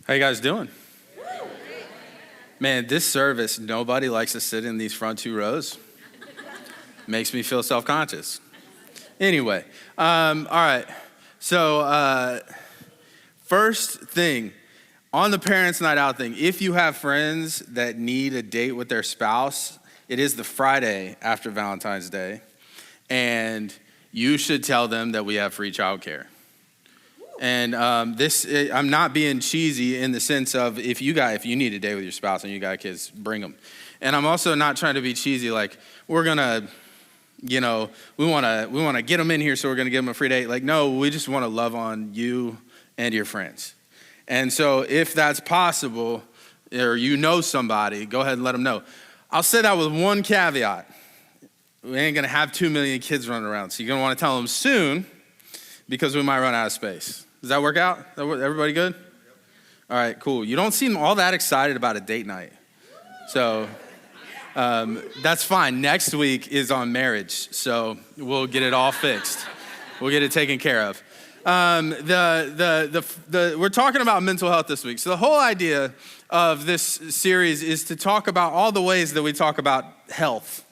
How you guys doing? Man, this service, nobody likes to sit in these front two rows. Makes me feel self-conscious. Anyway, all right. So first thing, on the Parents' Night Out thing, if you have friends that need a date with their spouse, it is the Friday after Valentine's Day, and you should tell them that we have free childcare. And I'm not being cheesy in the sense of if you need a date with your spouse and you got kids, bring them. And I'm also not trying to be cheesy, like we're gonna, we want to get them in here, so we're gonna give them a free date. Like, no, we just want to love on you and your friends. And so if that's possible, or you know somebody, go ahead and let them know. I'll say that with one caveat: we ain't gonna have 2 million kids running around, so you're gonna want to tell them soon, because we might run out of space. Does that work out? Everybody good? All right, cool. You don't seem all that excited about a date night. So that's fine. Next week is on marriage, so we'll get it all fixed. We'll get it taken care of. We're talking about mental health this week. So the whole idea of this series is to talk about all the ways that we talk about health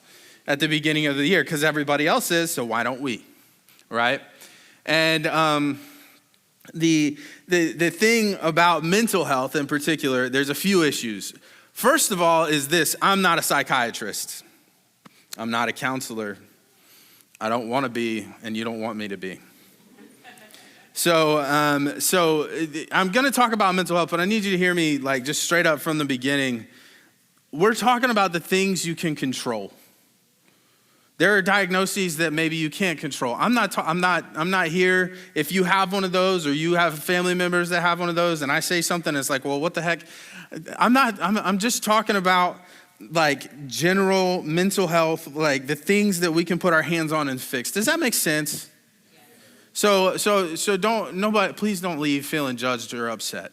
at the beginning of the year, because everybody else is, so why don't we, right? And the thing about mental health in particular, there's a few issues. First of all is this: I'm not a psychiatrist. I'm not a counselor. I don't want to be, and you don't want me to be. So I'm going to talk about mental health, but I need you to hear me like just straight up from the beginning. We're talking about the things you can control. There are diagnoses that maybe you can't control. I'm not here if you have one of those, or you have family members that have one of those, and I say something that's like, well, what the heck? I'm just talking about like general mental health, like the things that we can put our hands on and fix. Does that make sense? So please don't leave feeling judged or upset.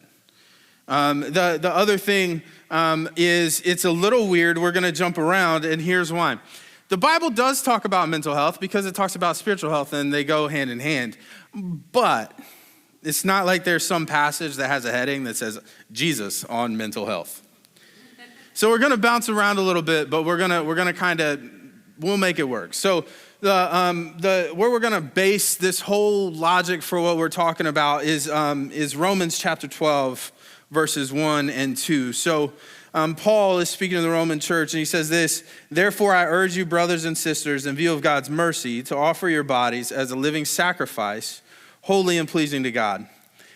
The other thing is it's a little weird. We're gonna jump around, and here's why. The Bible does talk about mental health because it talks about spiritual health, and they go hand in hand. But it's not like there's some passage that has a heading that says Jesus on mental health. So we're gonna bounce around a little bit, but we're gonna we'll make it work. So where we're gonna base this whole logic for what we're talking about is Romans chapter 12, verses 1 and 2. So Paul is speaking to the Roman church, and he says this: "Therefore I urge you, brothers and sisters, in view of God's mercy, to offer your bodies as a living sacrifice, holy and pleasing to God.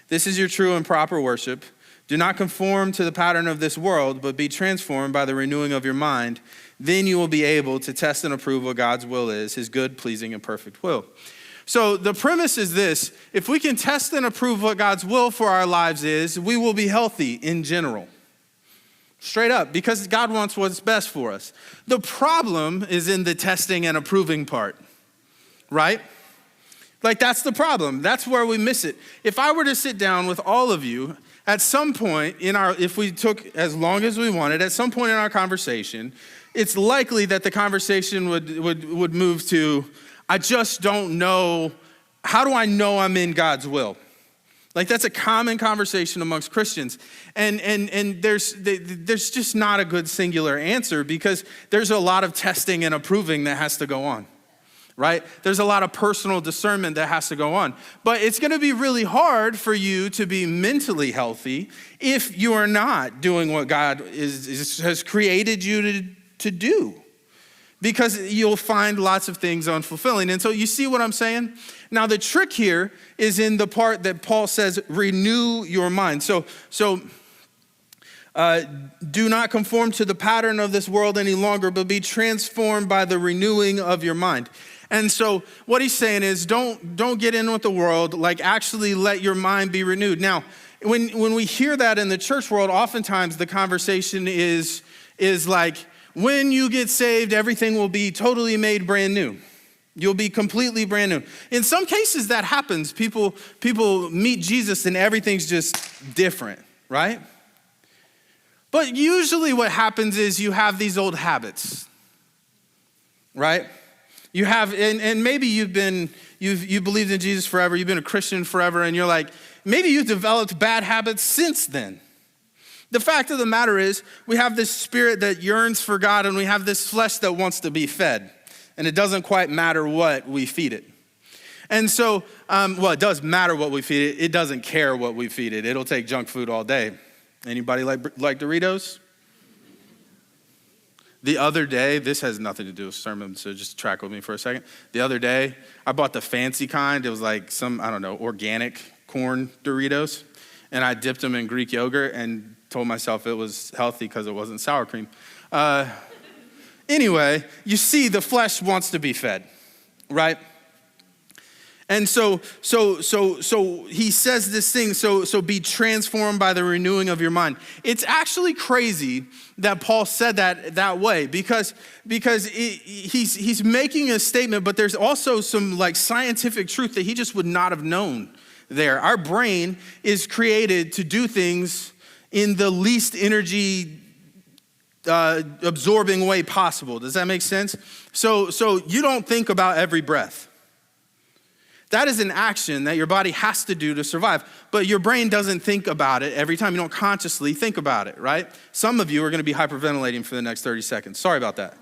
This is your true and proper worship. Do not conform to the pattern of this world, but be transformed by the renewing of your mind. Then you will be able to test and approve what God's will is, his good, pleasing, and perfect will." So the premise is this: if we can test and approve what God's will for our lives is, we will be healthy in general. Straight up, because God wants what's best for us. The problem is in the testing and approving part, right? Like, that's the problem. That's where we miss it. If I were to sit down with all of you at some point if we took as long as we wanted, at some point in our conversation, it's likely that the conversation would move to, I just don't know, how do I know I'm in God's will? Like, that's a common conversation amongst Christians. And there's just not a good singular answer, because there's a lot of testing and approving that has to go on, right? There's a lot of personal discernment that has to go on. But it's going to be really hard for you to be mentally healthy if you are not doing what God has created you to do, because you'll find lots of things unfulfilling. And so you see what I'm saying? Now, the trick here is in the part that Paul says, renew your mind. So do not conform to the pattern of this world any longer, but be transformed by the renewing of your mind. And so what he's saying is don't get in with the world, like actually let your mind be renewed. Now, when we hear that in the church world, oftentimes the conversation is like, when you get saved, everything will be totally made brand new. You'll be completely brand new. In some cases that happens. People meet Jesus and everything's just different, right? But usually what happens is you have these old habits, right? You have, and maybe you've believed in Jesus forever, you've been a Christian forever, and you're like, maybe you've developed bad habits since then. The fact of the matter is, we have this spirit that yearns for God, and we have this flesh that wants to be fed. And it doesn't quite matter what we feed it. And so, it does matter what we feed it. It doesn't care what we feed it. It'll take junk food all day. Anybody like Doritos? The other day, this has nothing to do with sermon, so just track with me for a second. The other day, I bought the fancy kind. It was like some, organic corn Doritos. And I dipped them in Greek yogurt and told myself it was healthy because it wasn't sour cream. Anyway, you see, the flesh wants to be fed, right? And so he says this thing, so be transformed by the renewing of your mind. It's actually crazy that Paul said that way because he's making a statement, but there's also some like scientific truth that he just would not have known there. Our brain is created to do things in the least energy absorbing way possible. Does that make sense? So you don't think about every breath. That is an action that your body has to do to survive. But your brain doesn't think about it every time. You don't consciously think about it, right? Some of you are going to be hyperventilating for the next 30 seconds. Sorry about that.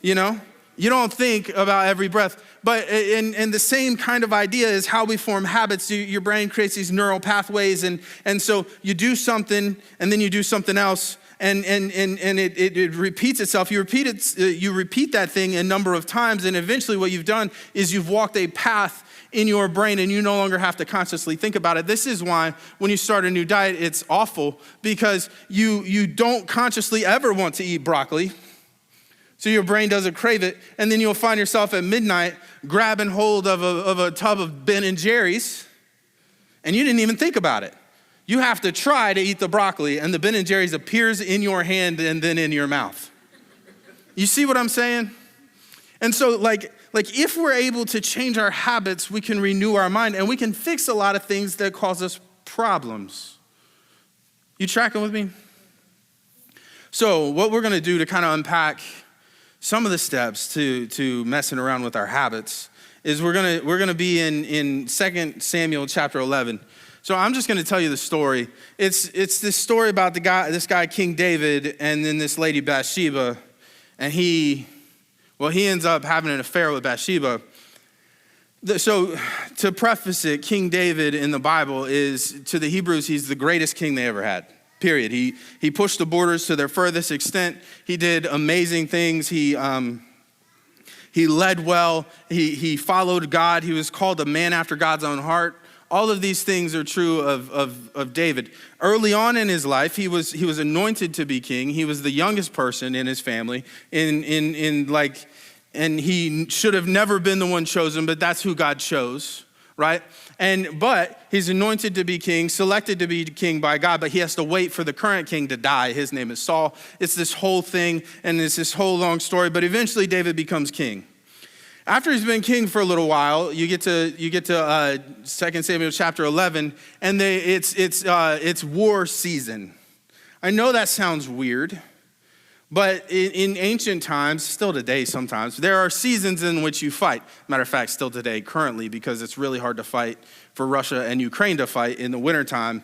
You don't think about every breath. But in the same kind of idea is how we form habits. Your brain creates these neural pathways. And so you do something, and then you do something else. And it repeats itself. You repeat that thing a number of times. And eventually what you've done is you've walked a path in your brain, and you no longer have to consciously think about it. This is why when you start a new diet, it's awful, because you don't consciously ever want to eat broccoli. So your brain doesn't crave it, and then you'll find yourself at midnight grabbing hold of a tub of Ben & Jerry's, and you didn't even think about it. You have to try to eat the broccoli, and the Ben & Jerry's appears in your hand and then in your mouth. You see what I'm saying? And so like if we're able to change our habits, we can renew our mind, and we can fix a lot of things that cause us problems. You tracking with me? So what we're gonna do to kind of unpack some of the steps to messing around with our habits is we're gonna be in 2 Samuel chapter 11. So I'm just gonna tell you the story. It's this story about this guy, King David, and then this lady Bathsheba, and he ends up having an affair with Bathsheba. So to preface it, King David in the Bible is, to the Hebrews, he's the greatest king they ever had, period. He pushed the borders to their furthest extent. He did amazing things. He led well. He followed God. He was called a man after God's own heart. All of these things are true of David. Early on in his life, he was anointed to be king. He was the youngest person in his family, and he should have never been the one chosen, but that's who God chose, right? But he's anointed to be king, selected to be king by God, but he has to wait for the current king to die. His name is Saul. It's this whole thing, and it's this whole long story, but eventually David becomes king. After he's been king for a little while, you get to 2 Samuel chapter 11, and it's war season. I know that sounds weird, but in ancient times, still today sometimes, there are seasons in which you fight. Matter of fact, still today, currently, because it's really hard to fight for Russia and Ukraine to fight in the wintertime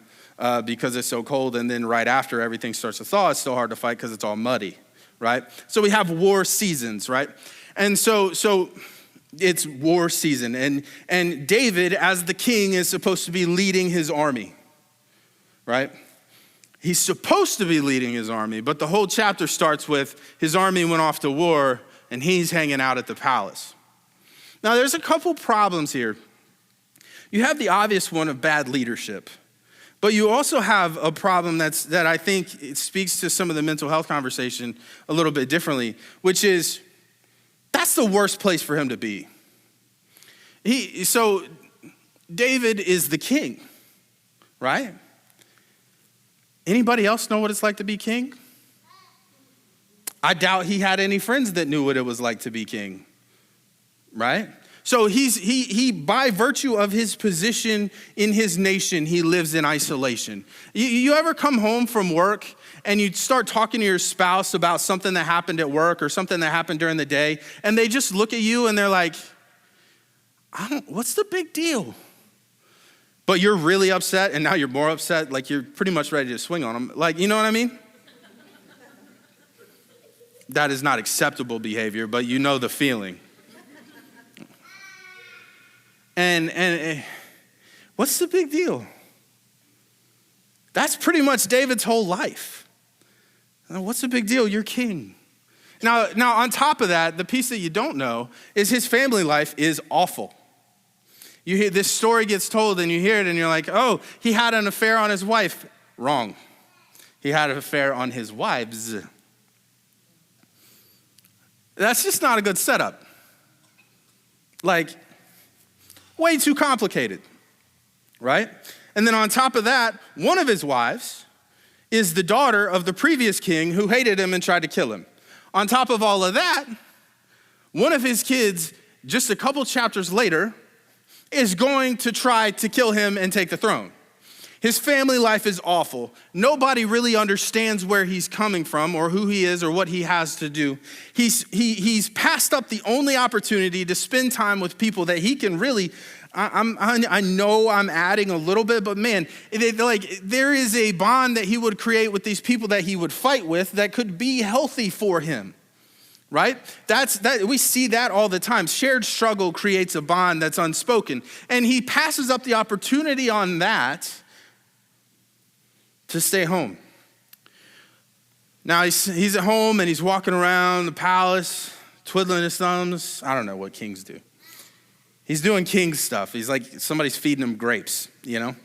because it's so cold, and then right after everything starts to thaw, it's still hard to fight because it's all muddy, right? So we have war seasons, right? And so it's war season, and David, as the king, is supposed to be leading his army, right? He's supposed to be leading his army, but the whole chapter starts with his army went off to war, and he's hanging out at the palace. Now, there's a couple problems here. You have the obvious one of bad leadership, but you also have a problem that I think it speaks to some of the mental health conversation a little bit differently, which is, that's the worst place for him to be. So David is the king, right? Anybody else know what it's like to be king? I doubt he had any friends that knew what it was like to be king, right? So he by virtue of his position in his nation, he lives in isolation. You ever come home from work and you start talking to your spouse about something that happened at work or something that happened during the day, and they just look at you and they're like, what's the big deal? but you're really upset and now you're more upset, like you're pretty much ready to swing on them. Like, you know what I mean? That is not acceptable behavior, but you know the feeling. And what's the big deal? That's pretty much David's whole life. What's the big deal? You're king. Now, on top of that, the piece that you don't know is his family life is awful. You hear this story gets told and you hear it and you're like, oh, he had an affair on his wife. Wrong. He had an affair on his wives. That's just not a good setup. Like, way too complicated, right? And then on top of that, one of his wives is the daughter of the previous king who hated him and tried to kill him. On top of all of that, one of his kids, just a couple chapters later, is going to try to kill him and take the throne. His family life is awful. Nobody really understands where he's coming from or who he is or what he has to do. He's passed up the only opportunity to spend time with people that he can really, I know I'm adding a little bit, but man, there is a bond that he would create with these people that he would fight with that could be healthy for him. Right? We see that all the time. Shared struggle creates a bond that's unspoken. And he passes up the opportunity on that to stay home. Now he's at home and he's walking around the palace, twiddling his thumbs. I don't know what kings do. He's doing king stuff. He's like, somebody's feeding him grapes, you know?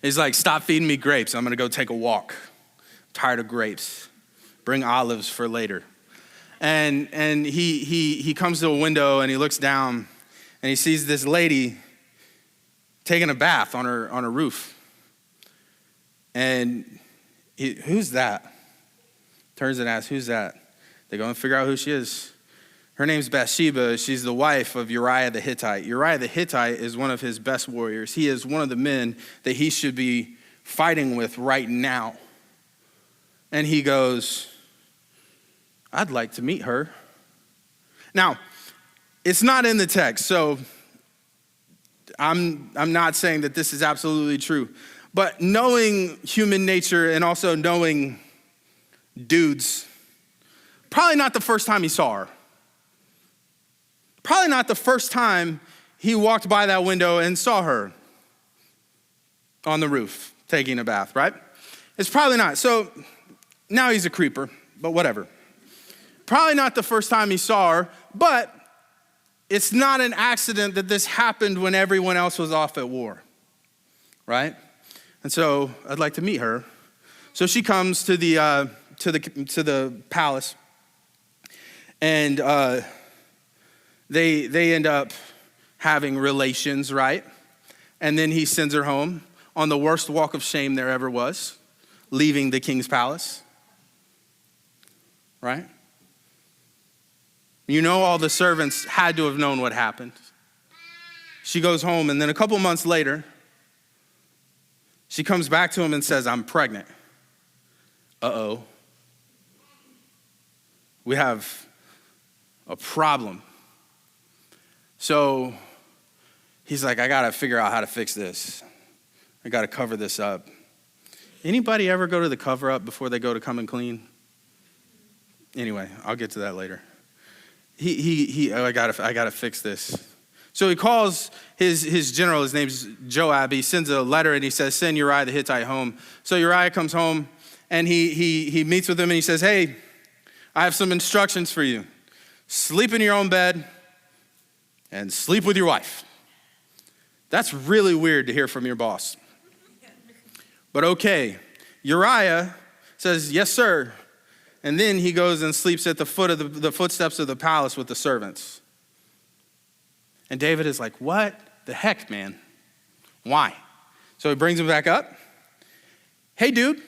He's like, stop feeding me grapes. I'm gonna go take a walk. I'm tired of grapes. Bring olives for later. And he comes to a window and he looks down and he sees this lady taking a bath on her roof. And who's that? Turns and asks, who's that? They go and figure out who she is. Her name's Bathsheba. She's the wife of Uriah the Hittite. Uriah the Hittite is one of his best warriors. He is one of the men that he should be fighting with right now. And he goes, I'd like to meet her. Now, it's not in the text, so I'm not saying that this is absolutely true. But knowing human nature and also knowing dudes, probably not the first time he saw her. Probably not the first time he walked by that window and saw her on the roof taking a bath, right? It's probably not. So now he's a creeper, but whatever. Probably not the first time he saw her, but it's not an accident that this happened when everyone else was off at war, right? And so I'd like to meet her. So she comes to the palace, and they end up having relations, right? And then he sends her home on the worst walk of shame there ever was, leaving the king's palace, right? You know, all the servants had to have known what happened. She goes home, and then a couple months later, she comes back to him and says, I'm pregnant. Uh-oh. We have a problem. So he's like, I got to figure out how to fix this. I got to cover this up. Anybody ever go to the cover up before they go to come and clean? Anyway, I'll get to that later. I gotta fix this. So he calls his general, his name's Joab. He sends a letter and he says, send Uriah the Hittite home. So Uriah comes home and he meets with him and he says, hey, I have some instructions for you. Sleep in your own bed and sleep with your wife. That's really weird to hear from your boss. But okay, Uriah says, yes, sir. And then he goes and sleeps at the foot of the footsteps of the palace with the servants. And David is like, what the heck, man? Why? So he brings him back up. Hey, dude,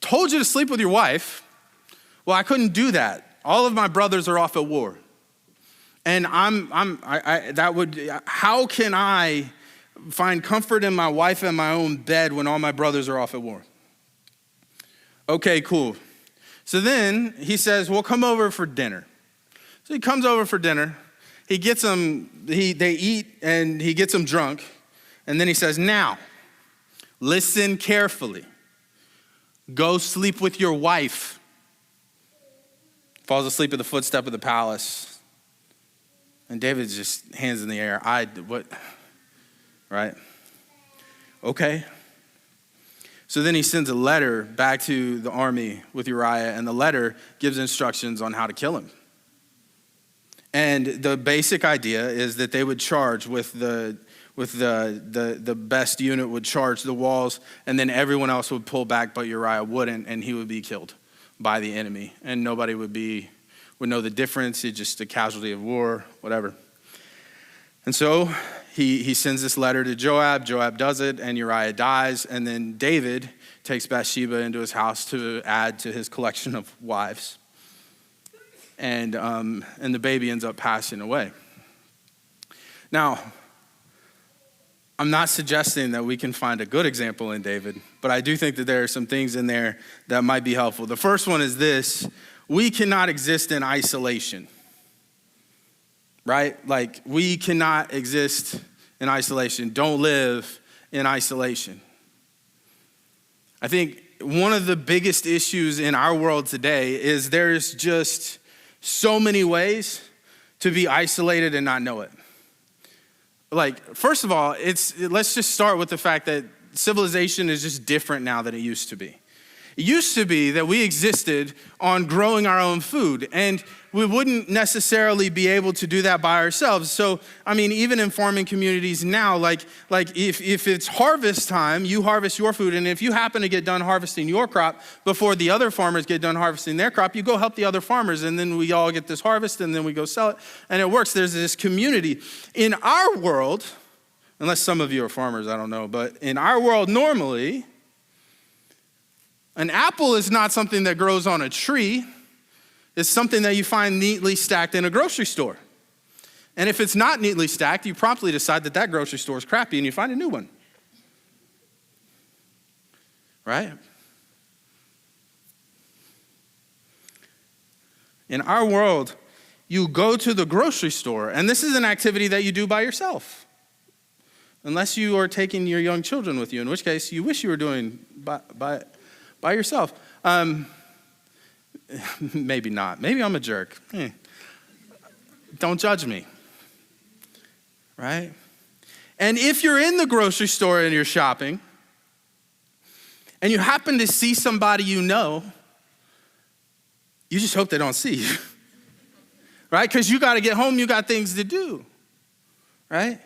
told you to sleep with your wife. Well, I couldn't do that. All of my brothers are off at war. And how can I find comfort in my wife and my own bed when all my brothers are off at war? Okay, cool. So then he says, well, come over for dinner. So he comes over for dinner. he gets them, they eat and he gets them drunk. And then he says, now, listen carefully. Go sleep with your wife. Falls asleep at the footstep of the palace. And David's just hands in the air. What? Right? Okay. So then he sends a letter back to the army with Uriah, and the letter gives instructions on how to kill him. And the basic idea is that they would charge with the best unit would charge the walls, and then everyone else would pull back, but Uriah wouldn't, and he would be killed by the enemy. And nobody would know the difference. It's just a casualty of war, whatever. And so he sends this letter to Joab. Joab does it, and Uriah dies. And then David takes Bathsheba into his house to add to his collection of wives. And the baby ends up passing away. Now, I'm not suggesting that we can find a good example in David, but I do think that there are some things in there that might be helpful. The first one is this: we cannot exist in isolation. Right? Like, we cannot exist in isolation. Don't live in isolation. I think one of the biggest issues in our world today is there's just so many ways to be isolated and not know it. Like, first of all, let's just start with the fact that civilization is just different now than it used to be. It used to be that we existed on growing our own food, and we wouldn't necessarily be able to do that by ourselves. So, I mean, even in farming communities now, like if it's harvest time, you harvest your food, and if you happen to get done harvesting your crop before the other farmers get done harvesting their crop, you go help the other farmers, and then we all get this harvest, and then we go sell it, and it works. There's this community. In our world, unless some of you are farmers, I don't know, but in our world normally, an apple is not something that grows on a tree. It's something that you find neatly stacked in a grocery store. And if it's not neatly stacked, you promptly decide that grocery store is crappy and you find a new one. Right? In our world, you go to the grocery store, and this is an activity that you do by yourself. Unless you are taking your young children with you, in which case you wish you were doing by yourself. Maybe not. Maybe I'm a jerk. Don't judge me. Right? And if you're in the grocery store and you're shopping, and you happen to see somebody you know, you just hope they don't see you. Right? Because you got to get home, you got things to do. Right?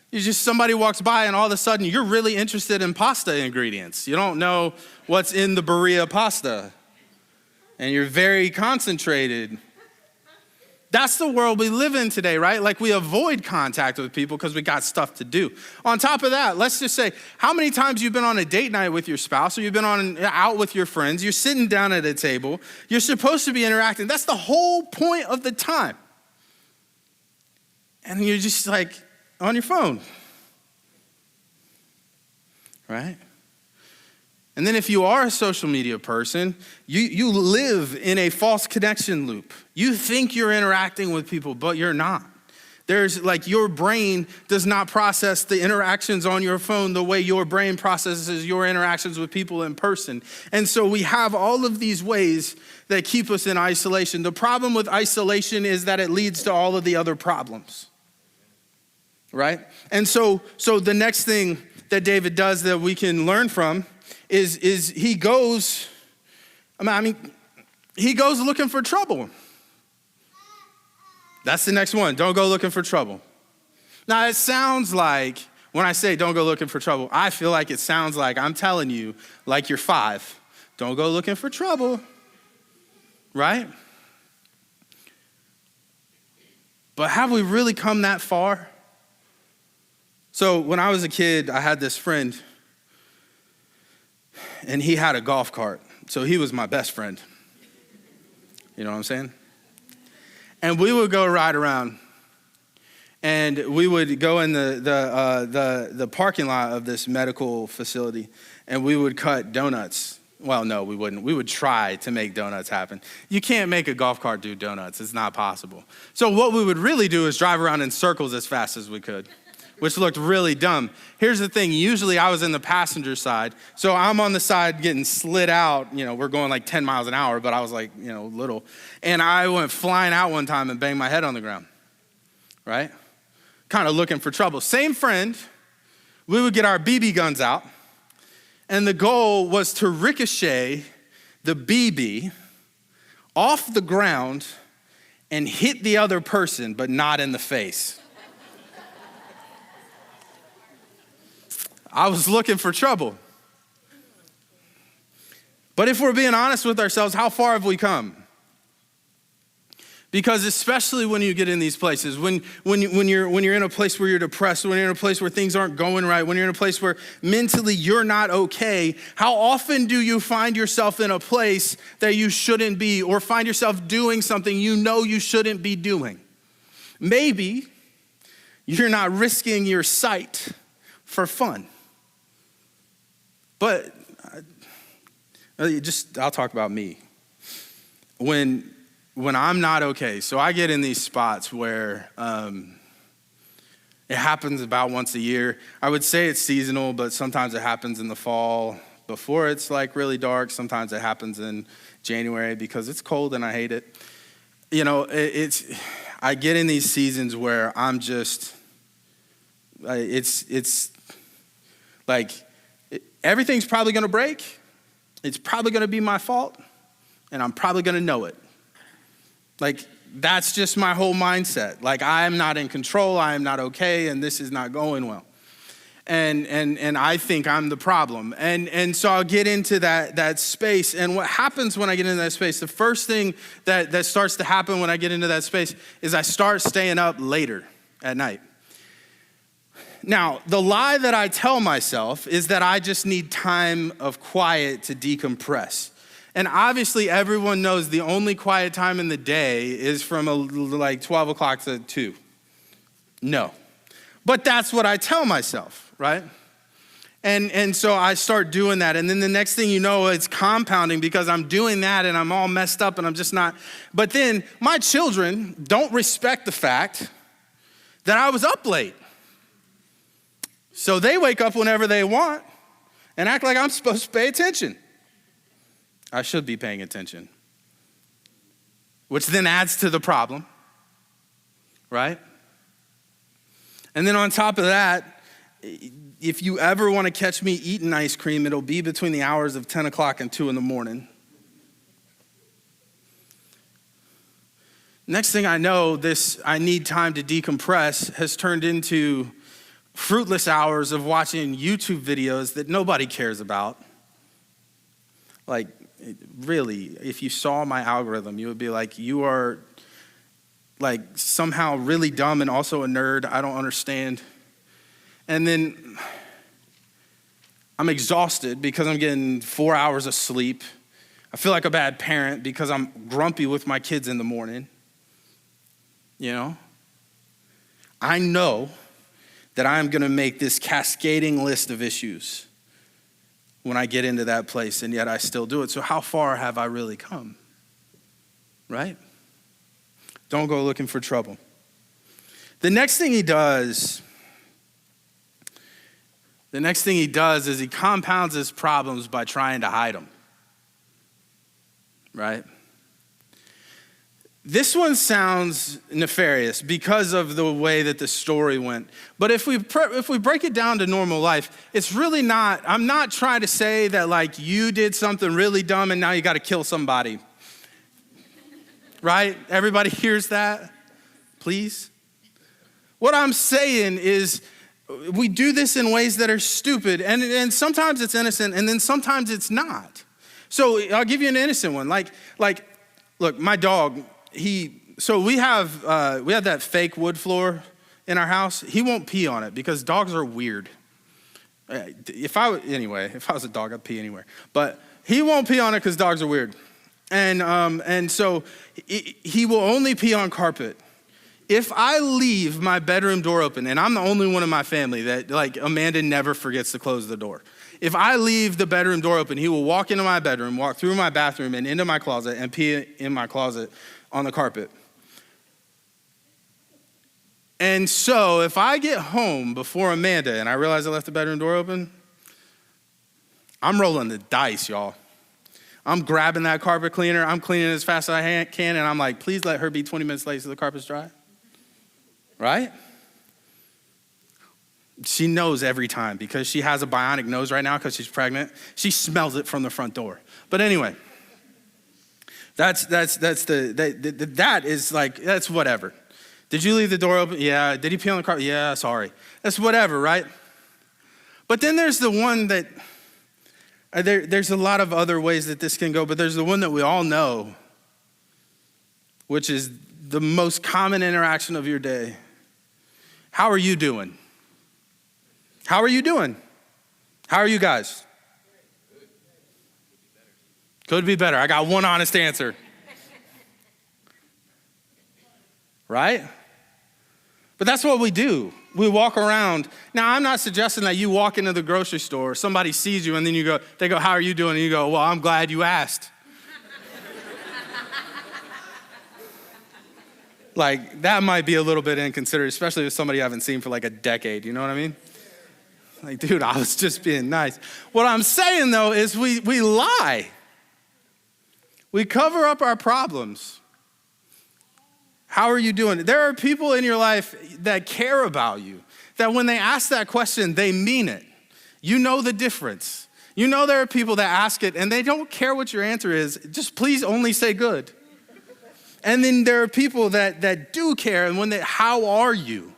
You just, somebody walks by and all of a sudden you're really interested in pasta ingredients. You don't know what's in the burrito pasta. And you're very concentrated. That's the world we live in today, right? Like, we avoid contact with people because we got stuff to do. On top of that, let's just say, how many times you've been on a date night with your spouse, or you've been out with your friends, you're sitting down at a table, you're supposed to be interacting. That's the whole point of the time. And you're just like on your phone, right? And then if you are a social media person, you live in a false connection loop. You think you're interacting with people, but you're not. There's your brain does not process the interactions on your phone the way your brain processes your interactions with people in person. And so we have all of these ways that keep us in isolation. The problem with isolation is that it leads to all of the other problems, right? And so the next thing that David does that we can learn from is he goes looking for trouble. That's the next one. Don't go looking for trouble. Now, it sounds like, when I say don't go looking for trouble, I feel like it sounds like I'm telling you, like you're 5, don't go looking for trouble, right? But have we really come that far? So when I was a kid, I had this friend, and he had a golf cart. So he was my best friend. You know what I'm saying? And we would go ride around, and we would go in the parking lot of this medical facility, and we would cut donuts Well, no, we wouldn't. We would try to make donuts happen. You can't make a golf cart do donuts. It's not possible. So what we would really do is drive around in circles as fast as we could, which looked really dumb. Here's the thing. Usually I was in the passenger side. So I'm on the side getting slid out. We're going like 10 miles an hour, but I was like, little. And I went flying out one time and banged my head on the ground, right? Kind of looking for trouble. Same friend, we would get our BB guns out. And the goal was to ricochet the BB off the ground and hit the other person, but not in the face. I was looking for trouble. But if we're being honest with ourselves, how far have we come? Because especially when you get in these places, when you're in a place where you're depressed, when you're in a place where things aren't going right, when you're in a place where mentally you're not okay, how often do you find yourself in a place that you shouldn't be, or find yourself doing something you know you shouldn't be doing? Maybe you're not risking your sight for fun. But I'll talk about me. When I'm not okay, so I get in these spots where it happens about once a year. I would say it's seasonal, but sometimes it happens in the fall before it's like really dark. Sometimes it happens in January because it's cold and I hate it. I get in these seasons where I'm just, it's like everything's probably gonna break. It's probably gonna be my fault, and I'm probably gonna know it. Like, that's just my whole mindset. Like, I'm not in control, I am not okay, and this is not going well. And I think I'm the problem. And so I'll get into that space. And what happens when I get into that space, the first thing that starts to happen when I get into that space is I start staying up later at night. Now, the lie that I tell myself is that I just need time of quiet to decompress. And obviously, everyone knows the only quiet time in the day is from like 12 o'clock to 2. No. But that's what I tell myself, right? And so I start doing that. And then the next thing you know, it's compounding because I'm doing that and I'm all messed up and I'm just not. But then my children don't respect the fact that I was up late. So they wake up whenever they want and act like I'm supposed to pay attention. I should be paying attention, which then adds to the problem, right? And then on top of that, if you ever want to catch me eating ice cream, it'll be between the hours of 10 o'clock and 2 in the morning. Next thing I know, this I need time to decompress has turned into fruitless hours of watching YouTube videos that nobody cares about. Like, really, if you saw my algorithm, you would be like, you are like somehow really dumb and also a nerd. I don't understand. And then I'm exhausted because I'm getting 4 hours of sleep. I feel like a bad parent because I'm grumpy with my kids in the morning. I know that I'm gonna make this cascading list of issues when I get into that place, and yet I still do it. So how far have I really come, right? Don't go looking for trouble. The next thing he does is he compounds his problems by trying to hide them, right? This one sounds nefarious because of the way that the story went. But if we break it down to normal life, it's really not, I'm not trying to say that like you did something really dumb and now you got to kill somebody. Right? Everybody hears that? Please? What I'm saying is we do this in ways that are stupid, and sometimes it's innocent, and then sometimes it's not. So I'll give you an innocent one. Like, look, my dog, we have that fake wood floor in our house. He won't pee on it because dogs are weird. If I was a dog, I'd pee anywhere. But he won't pee on it because dogs are weird. And so he will only pee on carpet. If I leave my bedroom door open, and I'm the only one in my family that, like, Amanda never forgets to close the door. If I leave the bedroom door open, he will walk into my bedroom, walk through my bathroom and into my closet and pee in my closet on the carpet. And so if I get home before Amanda and I realize I left the bedroom door open, I'm rolling the dice, y'all. I'm grabbing that carpet cleaner. I'm cleaning as fast as I can. And I'm like, please let her be 20 minutes late so the carpet's dry. Right? She knows every time because she has a bionic nose right now because she's pregnant. She smells it from the front door. But anyway, that's whatever. Did you leave the door open? Yeah. Did he pee on the carpet? Yeah, sorry. That's whatever, right? But then there's the one that, there's a lot of other ways that this can go, but there's the one that we all know, which is the most common interaction of your day. How are you doing? How are you doing? How are you guys? Could be better. I got one honest answer. Right? But that's what we do. We walk around. Now, I'm not suggesting that you walk into the grocery store, somebody sees you, and then they go, how are you doing? And you go, well, I'm glad you asked. Like, that might be a little bit inconsiderate, especially with somebody you haven't seen for like a decade. You know what I mean? Like, dude, I was just being nice. What I'm saying, though, is we lie. We cover up our problems. How are you doing? There are people in your life that care about you, that when they ask that question, they mean it. You know the difference. You know there are people that ask it, and they don't care what your answer is. Just please only say good. And then there are people that do care, and how are you?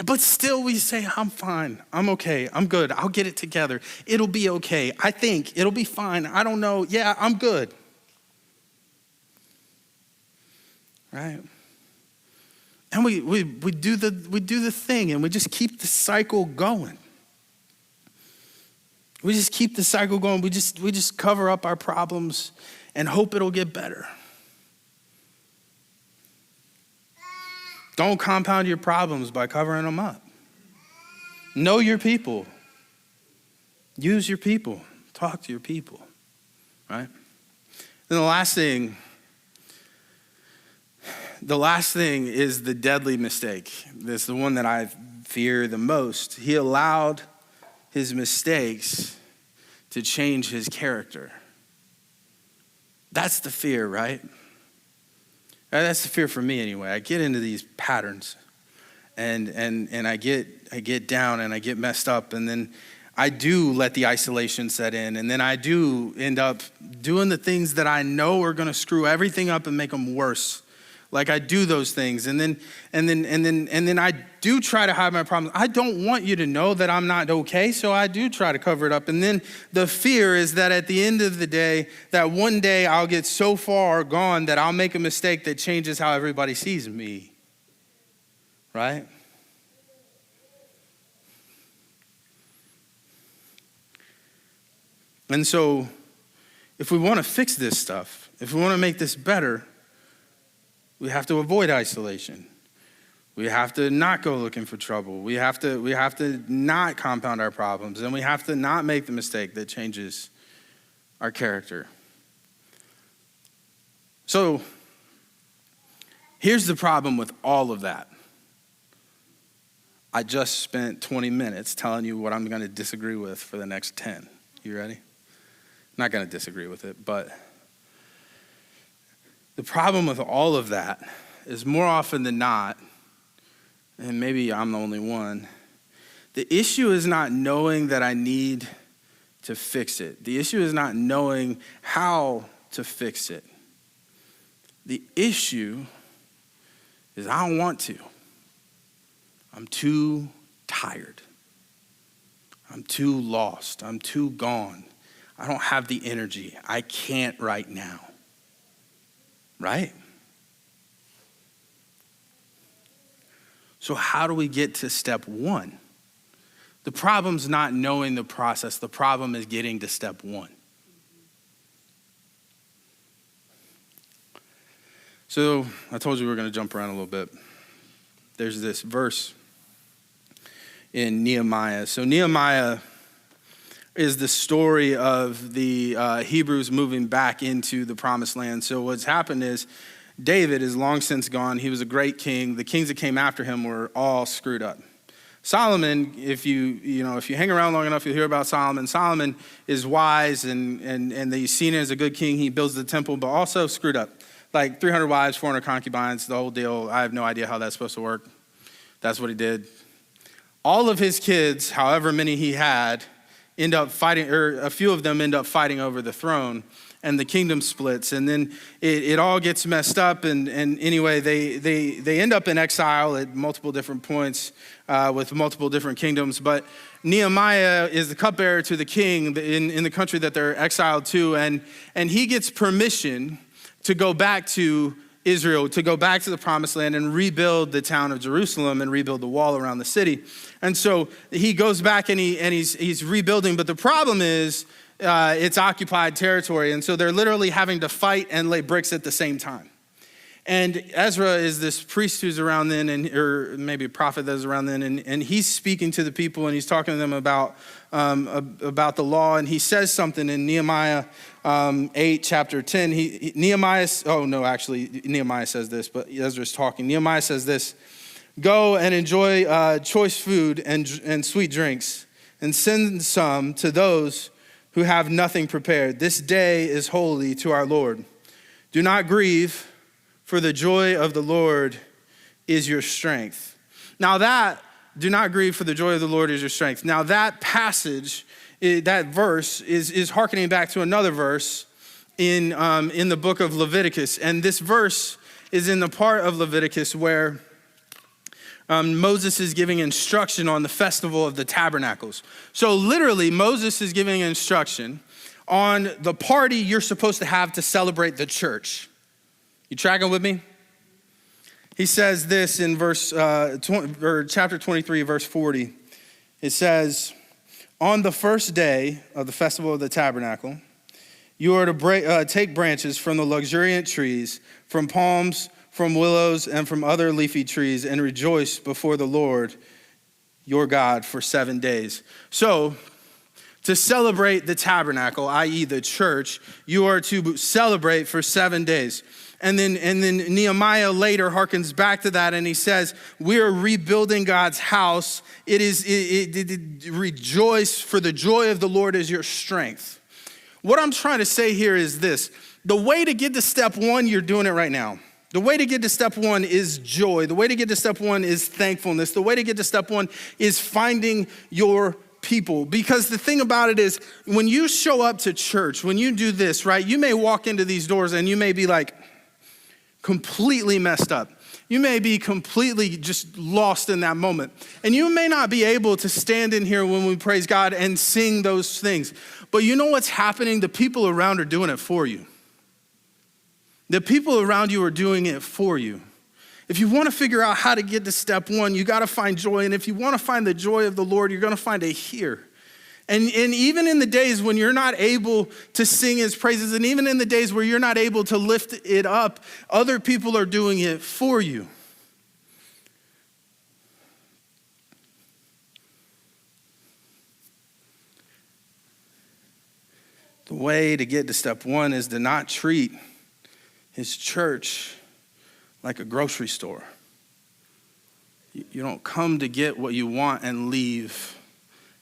But still we say, I'm fine, I'm okay, I'm good, I'll get it together. It'll be okay, I think, it'll be fine, I don't know, yeah, I'm good. Right? And we do the thing, and we just keep the cycle going. We just keep the cycle going. We just cover up our problems and hope it'll get better. Don't compound your problems by covering them up. Know your people. Use your people. Talk to your people, right? Then the last thing is the deadly mistake. This is the one that I fear the most. He allowed his mistakes to change his character. That's the fear, right? That's the fear for me anyway. I get into these patterns and I get down and I get messed up, and then I do let the isolation set in, and then I do end up doing the things that I know are going to screw everything up and make them worse. Like I do those things, and then I do try to hide my problems. I don't want you to know that I'm not okay, so I do try to cover it up. And then the fear is that at the end of the day, that one day I'll get so far gone that I'll make a mistake that changes how everybody sees me. Right? And so, if we want to fix this stuff, if we want to make this better, we have to avoid isolation. We have to not go looking for trouble. We have to not compound our problems, and we have to not make the mistake that changes our character. So, here's the problem with all of that. I just spent 20 minutes telling you what I'm going to disagree with for the next 10. You ready? Not going to disagree with it, but the problem with all of that is more often than not, and maybe I'm the only one, the issue is not knowing that I need to fix it. The issue is not knowing how to fix it. The issue is I don't want to. I'm too tired. I'm too lost. I'm too gone. I don't have the energy. I can't right now. Right? So how do we get to step one? The problem's not knowing the process. The problem is getting to step one. So I told you we were going to jump around a little bit. There's this verse in Nehemiah. So Nehemiah is the story of the Hebrews moving back into the promised land. So what's happened is David is long since gone. He was a great king. The kings that came after him were all screwed up. Solomon, if you hang around long enough, you'll hear about Solomon. Solomon is wise and he's seen as a good king. He builds the temple, but also screwed up. Like 300 wives, 400 concubines, the whole deal. I have no idea how that's supposed to work. That's what he did. All of his kids, however many he had, end up fighting, or a few of them end up fighting over the throne, and the kingdom splits, and then it all gets messed up, and anyway, they end up in exile at multiple different points with multiple different kingdoms, but Nehemiah is the cupbearer to the king in the country that they're exiled to, and he gets permission to go back to Israel, to go back to the promised land and rebuild the town of Jerusalem and rebuild the wall around the city. And so he goes back and he's rebuilding, but the problem is it's occupied territory. And so they're literally having to fight and lay bricks at the same time. And Ezra is this priest who's around then, or maybe a prophet that's around then, and he's speaking to the people and he's talking to them about the law. And he says something in Nehemiah 8, chapter 10. Nehemiah says this, but Ezra's talking. Nehemiah says this: "Go and enjoy choice food and sweet drinks, and send some to those who have nothing prepared. This day is holy to our Lord. Do not grieve, for the joy of the Lord is your strength." Now that, do not grieve, for the joy of the Lord is your strength. Now that passage, that verse is hearkening back to another verse in the book of Leviticus. And this verse is in the part of Leviticus where Moses is giving instruction on the festival of the tabernacles. So literally, Moses is giving instruction on the party you're supposed to have to celebrate the church. You tracking with me? He says this in chapter 23, verse 40. It says, "On the first day of the festival of the tabernacle, you are to take branches from the luxuriant trees, from palms, from willows, and from other leafy trees, and rejoice before the Lord your God for 7 days." So, to celebrate the tabernacle, i.e. the church, you are to celebrate for 7 days. And then Nehemiah later harkens back to that, and he says, we are rebuilding God's house. Rejoice, for the joy of the Lord is your strength. What I'm trying to say here is this: the way to get to step one, you're doing it right now. The way to get to step one is joy. The way to get to step one is thankfulness. The way to get to step one is finding your people. Because the thing about it is, when you show up to church, when you do this, right, you may walk into these doors and you may be like completely messed up. You may be completely just lost in that moment. And you may not be able to stand in here when we praise God and sing those things. But you know what's happening? The people around are doing it for you. The people around you are doing it for you. If you want to figure out how to get to step one, you got to find joy. And if you want to find the joy of the Lord, you're going to find it here. And even in the days when you're not able to sing his praises, and even in the days where you're not able to lift it up, other people are doing it for you. The way to get to step one is to not treat his church like a grocery store. You don't come to get what you want and leave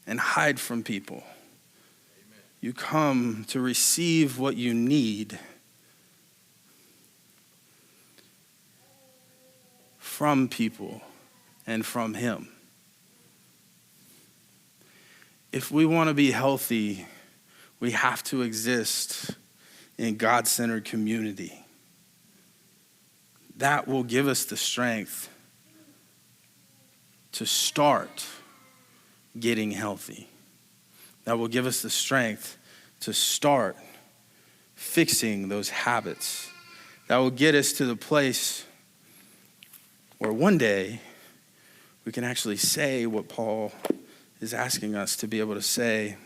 and hide from people. Amen. You come to receive what you need from people and from him. If we want to be healthy, we have to exist in God-centered community. That will give us the strength to start getting healthy. That will give us the strength to start fixing those habits. That will get us to the place where one day we can actually say what Paul is asking us to be able to say.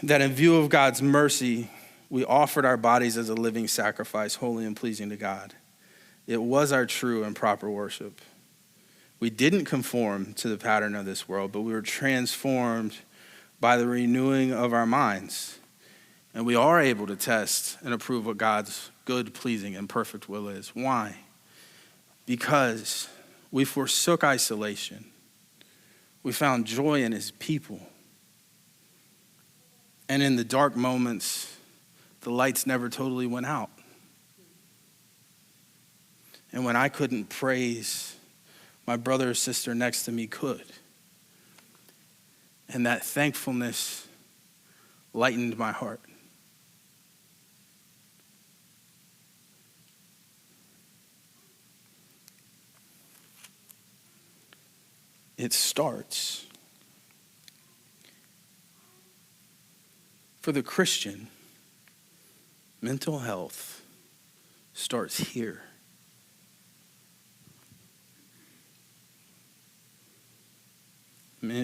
That in view of God's mercy, We offered our bodies as a living sacrifice, holy and pleasing to God. It was our true and proper worship. We didn't conform to the pattern of this world, but we were transformed by the renewing of our minds. And we are able to test and approve what God's good, pleasing, and perfect will is. Why? Because we forsook isolation. We found joy in his people. And in the dark moments, the lights never totally went out. And when I couldn't praise, my brother or sister next to me could. And that thankfulness lightened my heart. It starts. For the Christian, mental health starts here.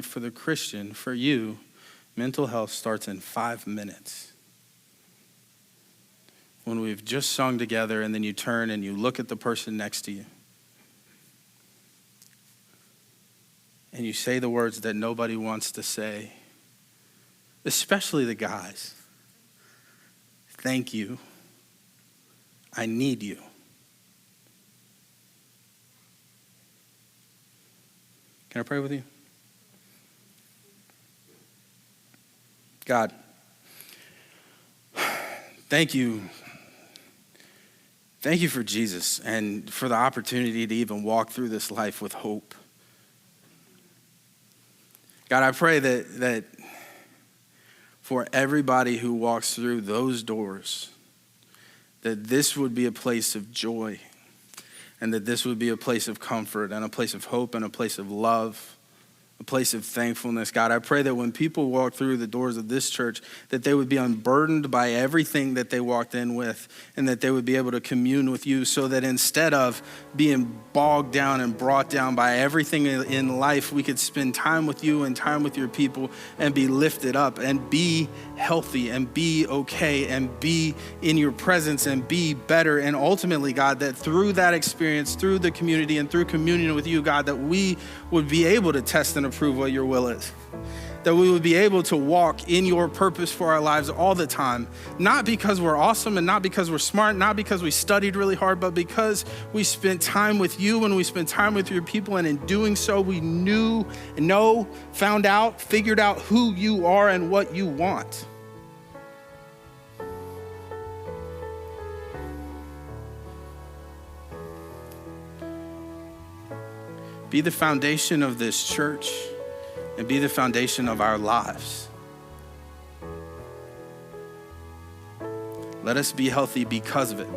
For the Christian, for you, mental health starts in 5 minutes. When we've just sung together and then you turn and you look at the person next to you. And you say the words that nobody wants to say, especially the guys. Thank you. I need you. Can I pray with you? God, thank you. Thank you for Jesus and for the opportunity to even walk through this life with hope. God, I pray that for everybody who walks through those doors, that this would be a place of joy and that this would be a place of comfort and a place of hope and a place of love, a place of thankfulness. God, I pray that when people walk through the doors of this church, that they would be unburdened by everything that they walked in with and that they would be able to commune with you so that instead of being bogged down and brought down by everything in life, we could spend time with you and time with your people and be lifted up and be healthy and be okay and be in your presence and be better. And ultimately, God, that through that experience, through the community and through communion with you, God, that we would be able to test and approve what your will is. That we would be able to walk in your purpose for our lives all the time, not because we're awesome and not because we're smart, not because we studied really hard, but because we spent time with you and we spent time with your people. And in doing so, we found out, figured out who you are and what you want. Be the foundation of this church and be the foundation of our lives. Let us be healthy because of it.